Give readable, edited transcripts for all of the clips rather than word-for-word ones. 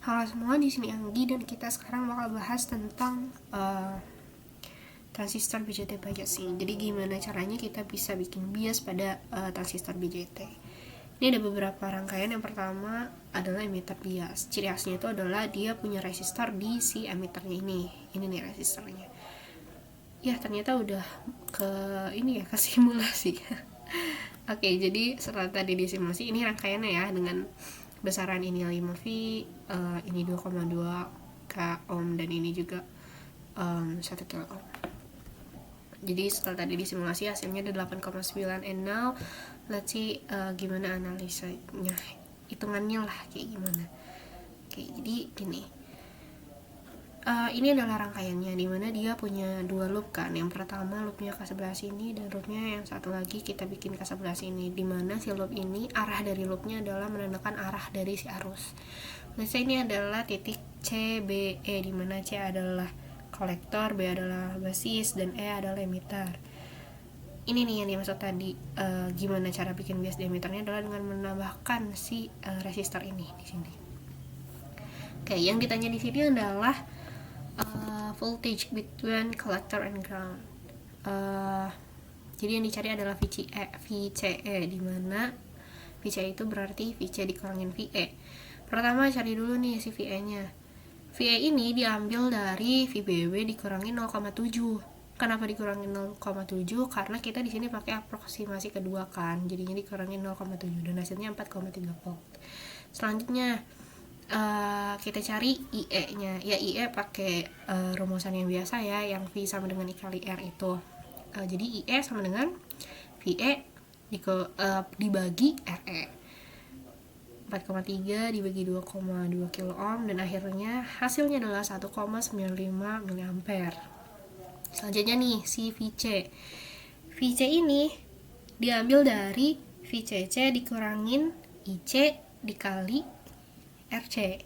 Halo semua, di sini Anggi dan kita sekarang bakal bahas tentang transistor BJT bias ini. Jadi gimana caranya kita bisa bikin bias pada transistor BJT. Ini ada beberapa rangkaian. Yang pertama adalah emitter bias. Ciri khasnya itu adalah dia punya resistor di si emitternya ini. Ini nih resistornya. Ya ternyata udah ke simulasi. Oke, jadi setelah tadi disimulasi, ini rangkaiannya ya dengan besaran ini 5V, ini 2,2 k ohm, dan ini juga 1 kilo ohm. Jadi setelah tadi disimulasi hasilnya ada 8,9. And now let's see gimana analisanya, hitungannya lah kayak gimana. Oke, jadi gini. Ini adalah rangkaiannya, dimana dia punya dua loop kan. Yang pertama loopnya ke sebelah sini, dan loopnya yang satu lagi kita bikin ke sebelah sini, dimana si loop ini, arah dari loopnya adalah menandakan arah dari si arus. Misalnya ini adalah titik C, B, E, dimana C adalah kolektor, B adalah basis, dan E adalah emitter. Ini nih yang dimaksud tadi, gimana cara bikin bias di emitternya adalah dengan menambahkan si resistor ini di sini. Oke, yang ditanya di sini adalah voltage between collector and ground. Jadi yang dicari adalah VCE, di mana VCE itu berarti VC dikurangin VE. Pertama cari dulu nih si VE-nya. VE ini diambil dari VBB dikurangin 0,7. Kenapa dikurangin 0,7? Karena kita di sini pakai aproksimasi kedua kan, jadinya dikurangin 0,7 dan hasilnya 4,3 volt. Selanjutnya kita cari IE-nya. Ya IE pakai rumusan yang biasa ya, yang V sama dengan I kali R itu. Jadi IE sama dengan VE dibagi RE. 4,3 dibagi 2,2 kilo ohm, dan akhirnya hasilnya adalah 1,95 mA. Selanjutnya nih si VC. VC ini diambil dari VCC dikurangin IC dikali RC.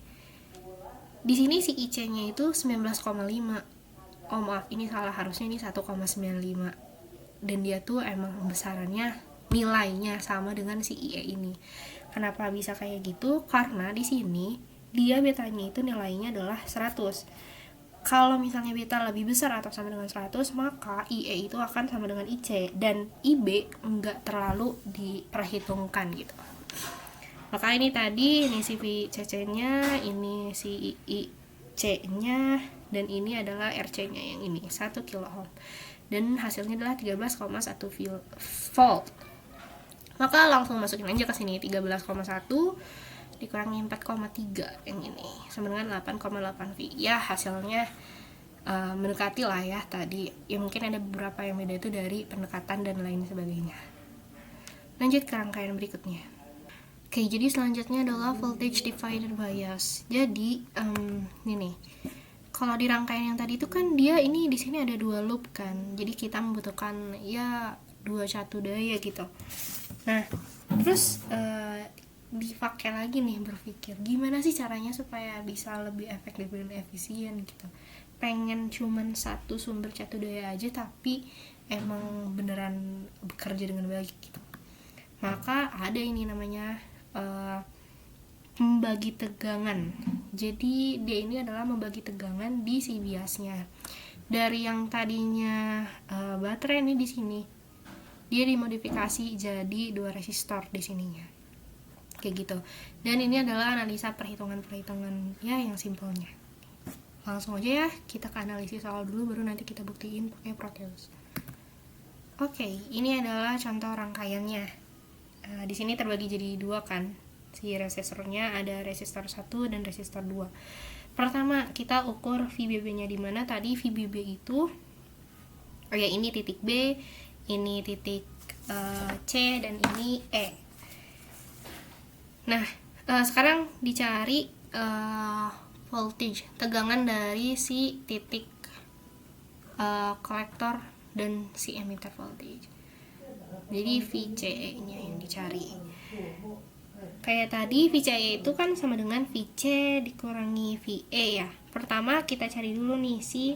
Di sini si IC-nya itu 19,5. Oh maaf, ini salah, harusnya ini 1,95. Dan dia tuh emang besarannya, nilainya sama dengan si IE ini. Kenapa bisa kayak gitu? Karena di sini dia betanya itu nilainya adalah 100. Kalau misalnya beta lebih besar atau sama dengan 100, maka IE itu akan sama dengan IC, dan IB enggak terlalu diperhitungkan gitu. Maka ini tadi, ini si VCC-nya, ini si IC-nya, dan ini adalah RC-nya yang ini, 1 kilo ohm. Dan hasilnya adalah 13,1 volt. Maka langsung masukin aja ke sini, 13,1 dikurangi 4,3 yang ini, sama dengan 8,8 V. Ya hasilnya mendekati lah ya tadi. Ya mungkin ada beberapa yang beda itu dari pendekatan dan lain sebagainya. Lanjut ke rangkaian berikutnya. Oke, jadi selanjutnya adalah voltage divider bias. Jadi ini nih, kalau di rangkaian yang tadi itu kan dia ini di sini ada dua loop kan, jadi kita membutuhkan ya 2 catu daya gitu. Nah terus dipakai lagi nih berpikir gimana sih caranya supaya bisa lebih efektif dan efisien gitu. Pengen cuman satu sumber catu daya aja tapi emang beneran bekerja dengan baik gitu. Maka ada ini namanya membagi tegangan. Jadi dia ini adalah membagi tegangan di si biasnya. Dari yang tadinya baterai ini di sini, dia dimodifikasi jadi 2 resistor di sininya. Kayak gitu. Dan ini adalah analisa perhitungan-perhitungan ya yang simpelnya. Langsung aja ya, kita ke analisis soal dulu, baru nanti kita buktiin pakai Proteus. Oke, ini adalah contoh rangkaiannya. Di sini terbagi jadi 2 kan, si resistornya ada resistor 1 dan resistor 2. Pertama kita ukur VBB-nya, di mana tadi VBB itu ini titik B, ini titik C, dan ini E. Nah sekarang dicari voltage, tegangan dari si titik kolektor dan si emitter voltage. Jadi VCE-nya yang dicari. Kayak tadi VCE itu kan sama dengan VC dikurangi VE ya. Pertama kita cari dulu nih si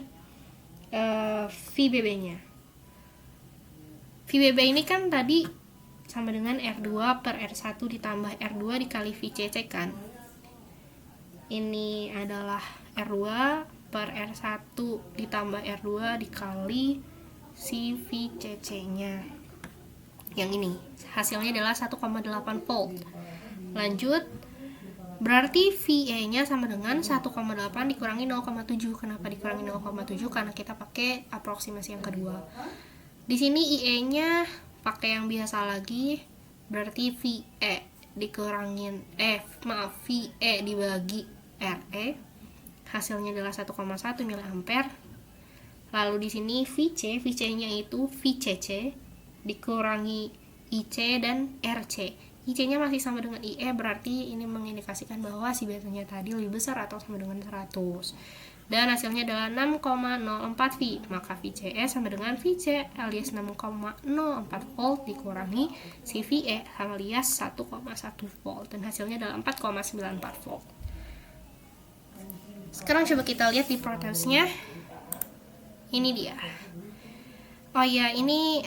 VBB-nya. VBB ini kan tadi sama dengan R2 per R1 ditambah R2 dikali VCC kan. ini adalah R2 per R1 ditambah R2 dikali si VCC-nya. Yang ini hasilnya adalah 1,8 volt. Lanjut, berarti VA-nya sama dengan 1,8 dikurangi 0,7. Kenapa dikurangi 0,7? Karena kita pakai aproksimasi yang kedua. Di sini IE-nya pakai yang biasa lagi, berarti VE dikurangin VE dibagi RE, hasilnya adalah 1,1 mA. Lalu di sini VC-nya itu VCC dikurangi IC dan RC. IC-nya masih sama dengan IE, berarti ini mengindikasikan bahwa si betanya tadi lebih besar atau sama dengan 100. Dan hasilnya adalah 6,04 V, maka VCE sama dengan VC alias 6,04 volt dikurangi si VE alias 1,1 volt, dan hasilnya adalah 4,94 volt. Sekarang coba kita lihat di Proteusnya. Ini dia. Oh ya, ini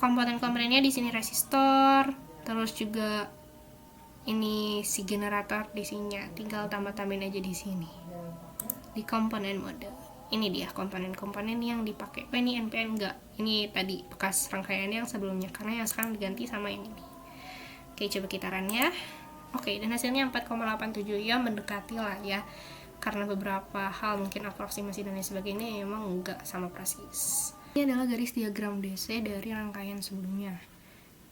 komponen-komponennya di sini resistor, terus juga ini si generator di sininya, tinggal tambah-tambahin aja di sini di komponen mode. Ini dia komponen-komponen yang dipakai. Ini NPN enggak, ini tadi bekas rangkaiannya yang sebelumnya, karena yang sekarang diganti sama yang ini. Oke, coba kita run ya. Oke, dan hasilnya 4,87, ya mendekati lah ya, karena beberapa hal mungkin aproksimasi dan lain sebagainya emang enggak sama persis. Ini adalah garis diagram DC dari rangkaian sebelumnya.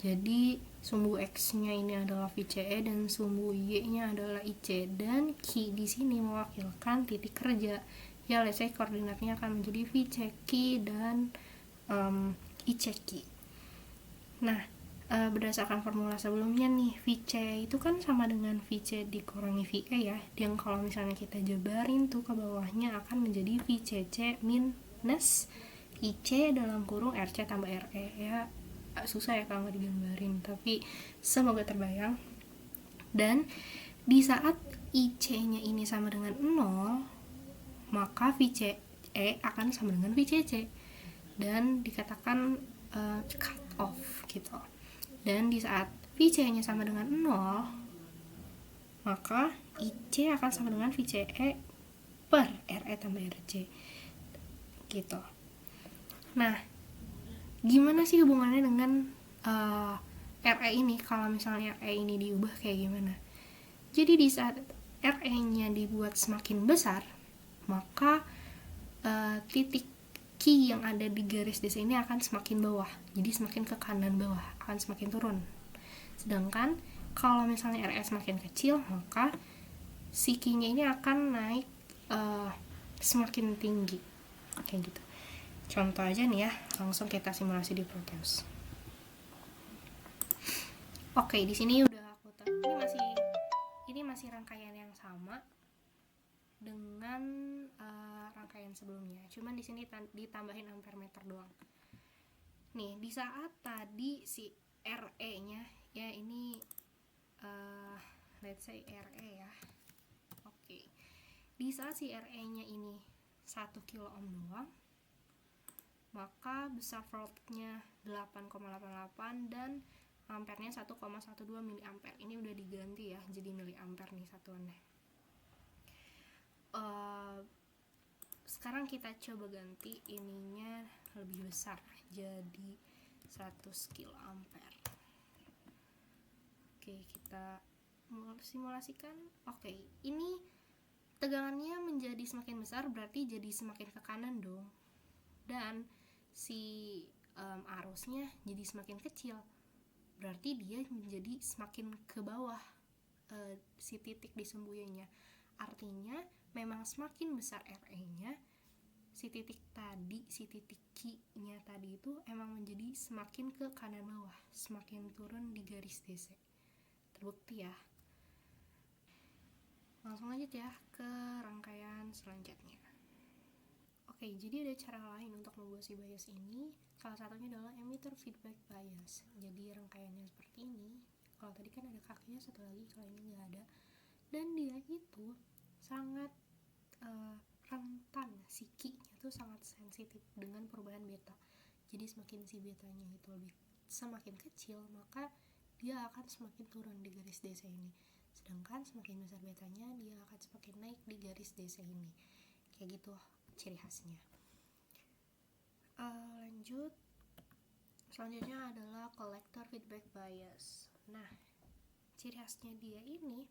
Jadi sumbu X-nya ini adalah VCE dan sumbu Y-nya adalah IC, dan Q di sini mewakilkan titik kerja. Ya, let's say koordinatnya akan menjadi VCQ dan ICQ. Nah, berdasarkan formula sebelumnya nih, VC itu kan sama dengan VC dikurangi VE ya. Yang kalau misalnya kita jabarin tuh ke bawahnya akan menjadi VCC minus IC dalam kurung RC tambah RE ya. Susah ya kalau nggak digambarin, tapi semoga terbayang. Dan di saat IC-nya ini sama dengan 0, maka VCE akan sama dengan VCC dan dikatakan cut off gitu. Dan di saat VC-nya sama dengan 0, maka IC akan sama dengan VCE per RE tambah RC gitu. Nah, gimana sih hubungannya dengan RE ini? Kalau misalnya RE ini diubah kayak gimana? Jadi di saat RE-nya dibuat semakin besar, maka titik Q yang ada di garis DC ini akan semakin bawah. Jadi semakin ke kanan bawah, akan semakin turun. Sedangkan kalau misalnya RE semakin kecil, maka si Q-nya ini akan naik semakin tinggi. Kayak gitu. Contoh aja nih ya, langsung kita simulasi di Proteus. Oke, di sini udah aku ini masih rangkaian yang sama dengan rangkaian sebelumnya. Cuman di sini ditambahin ampere meter doang. Nih, di saat tadi si RE-nya ya ini let's say RE ya. Oke. Di saat si RE-nya ini 1 kilo ohm doang, maka besar voltnya 8,88 dan ampernya 1,12 mA. Ini udah diganti ya jadi miliampere nih satuannya. Sekarang kita coba ganti ininya lebih besar jadi 100 kA. Oke, kita simulasikan. Oke, ini tegangannya menjadi semakin besar, berarti jadi semakin ke kanan dong. Dan si arusnya jadi semakin kecil, berarti dia menjadi semakin ke bawah si titik di sumbunya. Artinya memang semakin besar RE-nya, si titik Q-nya tadi itu emang menjadi semakin ke kanan bawah, semakin turun di garis DC. Terbukti ya. Langsung lanjut ya ke rangkaian selanjutnya. Oke, jadi ada cara lain untuk membuat si bias ini. Salah satunya adalah emitter feedback bias. Jadi rangkaiannya seperti ini. Kalau tadi kan ada kakinya satu lagi, kalau ini nggak ada. Dan dia itu sangat rentan, si Q-nya tuh sangat sensitif dengan perubahan beta. Jadi semakin si betanya itu semakin kecil, maka dia akan semakin turun di garis DC ini. Sedangkan semakin besar betanya, dia akan semakin naik di garis DC ini. Kayak gitu ciri khasnya. Lanjut, selanjutnya adalah collector feedback bias. Nah, ciri khasnya dia ini,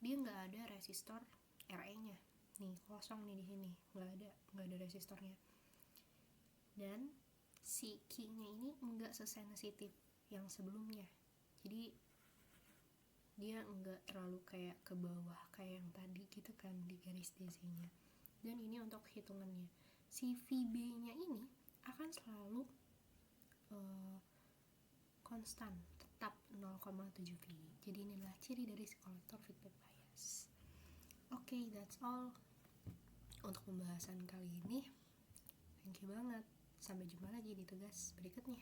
dia nggak ada resistor RE-nya. Nih kosong nih di sini, nggak ada resistornya. Dan si key-nya ini nggak sesensitif yang sebelumnya. Jadi dia nggak terlalu kayak ke bawah kayak yang tadi gitu kan di garis DC-nya. Dan ini untuk hitungannya. Si VB-nya ini akan selalu konstan, tetap 0,7 V. Jadi inilah ciri dari si collector feedback bias. Oke, that's all untuk pembahasan kali ini. Thank you banget. Sampai jumpa lagi di tugas berikutnya.